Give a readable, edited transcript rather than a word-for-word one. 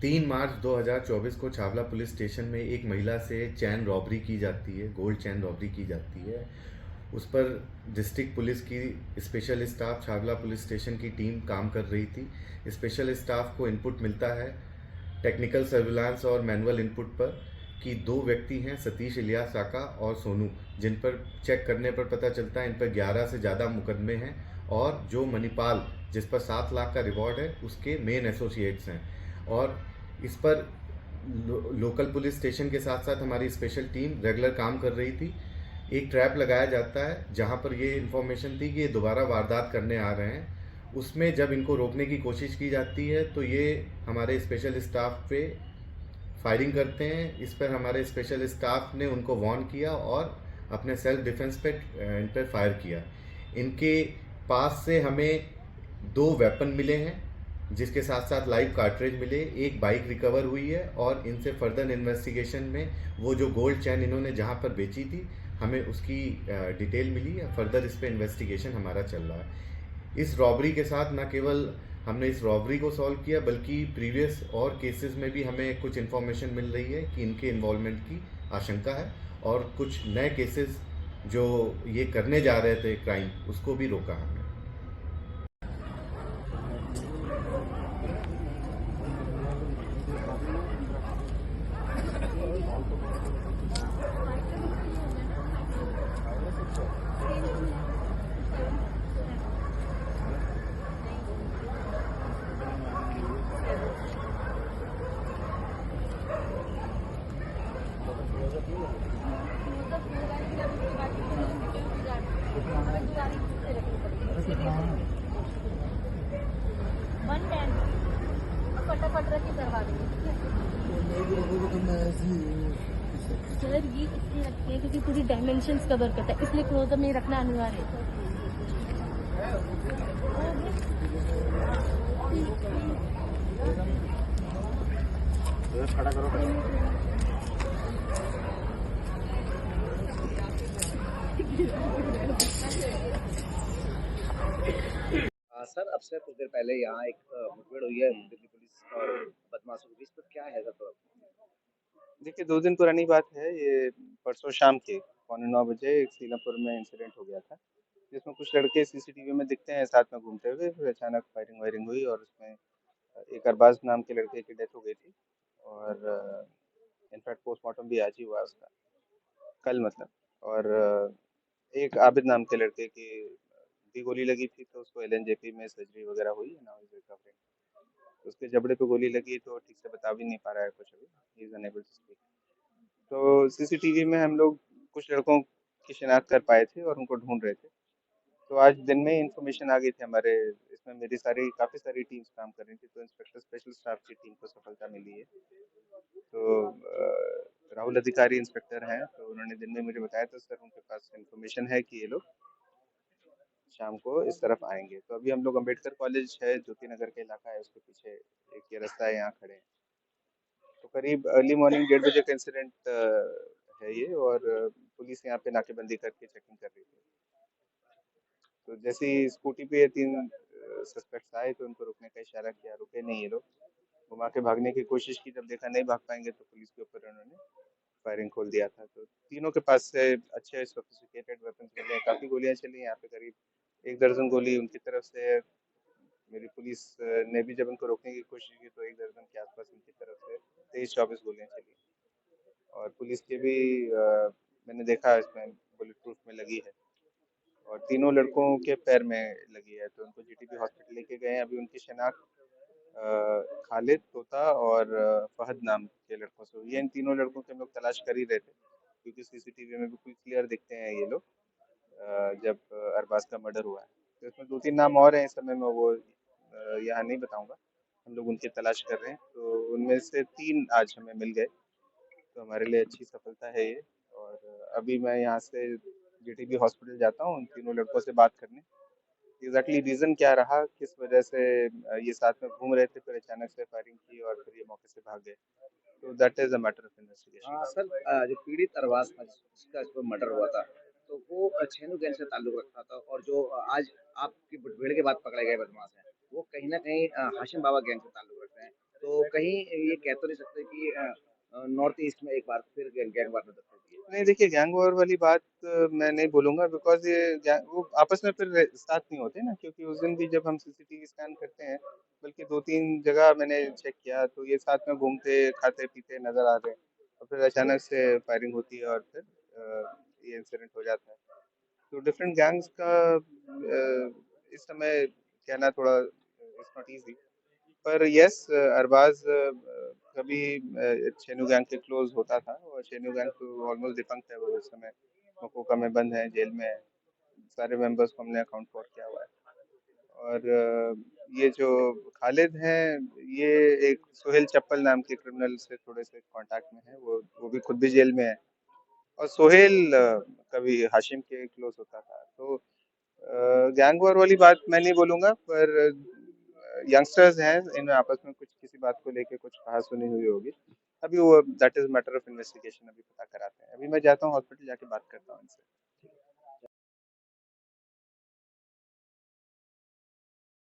3 मार्च 2024 को Chhawla police station में एक महिला से चैन रॉबरी की जाती है, गोल्ड चैन रॉबरी की जाती है। उस पर डिस्ट्रिक्ट पुलिस की special staff Chhawla police station की टीम काम कर रही थी। स्पेशल स्टाफ को इनपुट मिलता है टेक्निकल सर्विलांस और मैनुअल इनपुट पर कि 2 व्यक्ति हैं, सतीश इलियास साका और सोनू, जिन पर चेक करने पर पता चलता है इन पर 11 से ज़्यादा मुकदमे हैं और जो मणिपाल जिस पर 7 लाख का रिवॉर्ड है उसके मेन एसोसिएट्स हैं। और इस पर लोकल पुलिस स्टेशन के साथ साथ हमारी स्पेशल टीम रेगुलर काम कर रही थी। एक ट्रैप लगाया जाता है जहां पर ये इन्फॉर्मेशन थी कि ये दोबारा वारदात करने आ रहे हैं। उसमें जब इनको रोकने की कोशिश की जाती है तो ये हमारे स्पेशल स्टाफ पे फायरिंग करते हैं। इस पर हमारे स्पेशल स्टाफ ने उनको वार्न किया और अपने सेल्फ डिफेंस पे इन पर फायर किया। इनके पास से हमें 2 वेपन मिले हैं जिसके साथ साथ लाइव कार्ट्रिज मिले, एक बाइक रिकवर हुई है और इनसे फर्दर इन्वेस्टिगेशन में वो जो गोल्ड चैन इन्होंने जहाँ पर बेची थी हमें उसकी डिटेल मिली है। फर्दर इस पर इन्वेस्टिगेशन हमारा चल रहा है। इस रॉबरी के साथ न केवल हमने इस रॉबरी को सॉल्व किया बल्कि प्रीवियस और केसेस में भी हमें कुछ इन्फॉर्मेशन मिल रही है कि इनके इन्वॉल्वमेंट की आशंका है और कुछ नए केसेस जो ये करने जा रहे थे क्राइम उसको भी रोका हमने। फटाफट रखी करवा देंगे। सर ये इसलिए रखते हैं क्योंकि पूरी डायमेंशंस कवर करता है, इसलिए क्लोजअप में रखना अनिवार्य है। खड़ा करो। सर अब से कुछ देर पहले यहाँ एक मुठभेड़ हुई है दिल्ली पुलिस और बदमाशों के बीच, तो क्या है सर? देखिए 2 दिन पुरानी बात है ये। परसों शाम के 9:15 बजे एक सीलापुर में इंसिडेंट हो गया था जिसमें कुछ लड़के सीसीटीवी में दिखते हैं साथ में घूमते हुए, फिर अचानक फायरिंग वायरिंग हुई और उसमें एक अरबाज नाम के लड़के की डेथ हो गई थी और इनफैक्ट पोस्टमार्टम भी आज ही हुआ उसका, कल मतलब। और एक आबिद नाम के लड़के की भी गोली लगी थी तो उसको एलएनजेपी में सर्जरी वगैरह हुई है, नाउ इज रिकवरिंग। उसके जबड़े पे गोली लगी तो ठीक से बता भी नहीं पा रहा है कुछ, अभी ही इज अनएबल टू स्पीक। तो सीसीटीवी में हम लोग कुछ लड़कों की शिनाख्त कर पाए थे और उनको ढूंढ रहे थे। तो आज दिन में इन्फॉर्मेशन आ गई थी हमारे इसमें, मेरी काफ़ी सारी टीम्स काम कर रही थी, तो इंस्पेक्टर स्पेशल स्टाफ की टीम को सफलता मिली है। तो राहुल अधिकारी इंस्पेक्टर हैं, तो उन्होंने दिन में मुझे बताया था सर उनके पास इन्फॉर्मेशन है कि ये लोग शाम को इस तरफ आएंगे। तो अभी हम लोग अम्बेडकर कॉलेज है ज्योति नगर का इलाका है, उसके पीछे एक ये रास्ता है, यहाँ खड़े हैं। तो करीब अर्ली मॉर्निंग 1:30 बजे का इंसिडेंट है ये, और पुलिस यहाँ पे नाकेबंदी करके चेकिंग कर रही थी। तो जैसे ही स्कूटी पे 3 सस्पेक्ट्स आए तो उनको रुकने का इशारा किया, रुके नहीं ये लोग, घुमा के भागने की कोशिश की। जब देखा नहीं भाग पाएंगे तो पुलिस के ऊपर उन्होंने फायरिंग खोल दिया था। तो तीनों के पास से अच्छे सोफिस्टिकेटेड वेपन्स मिले हैं, काफ़ी गोलियां चली यहाँ पे, करीब 1 दर्जन गोली उनकी तरफ से है। मेरी पुलिस ने भी जब उनको रोकने की कोशिश की तो 1 दर्जन के आसपास उनकी तरफ से 23-24 गोलियां चली। और पुलिस के भी मैंने देखा इसमें बुलेट प्रूफ में लगी है और तीनों लड़कों के पैर में लगी है, तो उनको जीटीबी हॉस्पिटल लेके गए हैं। अभी उनकी शिनाख्त खालिद, तोता और फहद नाम के लड़कों से हुई है। इन तीनों लड़कों की हम लोग तलाश कर ही रहे थे क्योंकि सीसीटीवी में बिल्कुल क्लियर दिखते हैं ये लोग जब अरबाज का मर्डर हुआ है। तो इसमें 2-3 नाम और हैं, इस समय में वो यहाँ नहीं बताऊंगा। हम लोग उनकी तलाश कर रहे हैं, तो उनमें से 3 आज हमें मिल गए, तो हमारे लिए अच्छी सफलता है ये। और अभी मैं यहाँ से जीटीबी हॉस्पिटल जाता हूँ उन तीनों लड़कों से बात करने, एग्जैक्टली रीज़न क्या रहा, किस वजह से ये साथ में घूम रहे थे, फिर अचानक से फायरिंग की और फिर ये मौके से भाग गए। तो that is a matter of investigation. हाँ सर, जो पीड़ित अरबाज था जिसका इस पर मर्डर हुआ था, तो वो छेनू गैंग से ताल्लुक रखता था, और जो आज आपकी मुठभेड़ के बाद पकड़े गए बदमाश हैं, वो कहीं न कहीं हाशिम बाबा गैंग से ताल्लुक रखते हैं। तो कहीं ये कह तो नहीं सकते कि नॉर्थ ईस्ट में एक बार फिर गैंग वार ने दस्तक दी है। नहीं देखिए, गैंग वॉर वाली बात मैं नहीं बोलूँगा, बिकॉज़ वो आपस में फिर साथ नहीं होते ना, क्योंकि उस दिन भी जब हम सीसीटीवी स्कैन करते हैं, बल्कि 2-3 जगह मैंने चेक किया, तो ये साथ में घूमते, खाते-पीते नज़र आ रहे हैं, और फिर अचानक से फायरिंग होती है और फिर ये इंसिडेंट हो जाता है। तो डिफरेंट गैंग्स का इस समय कहना थोड़ा इट्स नॉट ईज़ी। पर यस, अरबाज कभी छेनू गैंग के क्लोज होता था, और छेनू गैंग तो ऑलमोस्ट डिफंक्ट है, वो इस समय मकोका में बंद है, जेल में है। सारे मेंबर्स को हमने अकाउंट फॉर किया हुआ है। और ये जो खालिद हैं, ये एक सोहेल चप्पल नाम के क्रिमिनल से थोड़े से कांटेक्ट में है, वो भी खुद भी जेल में है। और सोहेल कभी हाशिम के क्लोज होता था। तो गैंग वॉर वाली बात मैं नहीं बोलूँगा, पर यंगस्टर्स हैं, इनमें आपस में कुछ किसी बात को लेके कुछ कहा-सुनी हुई होगी। अभी वो that is matter of investigation, अभी पता कराते हैं। अभी मैं जाता हूँ हॉस्पिटल, जाके बात करता हूँ इनसे।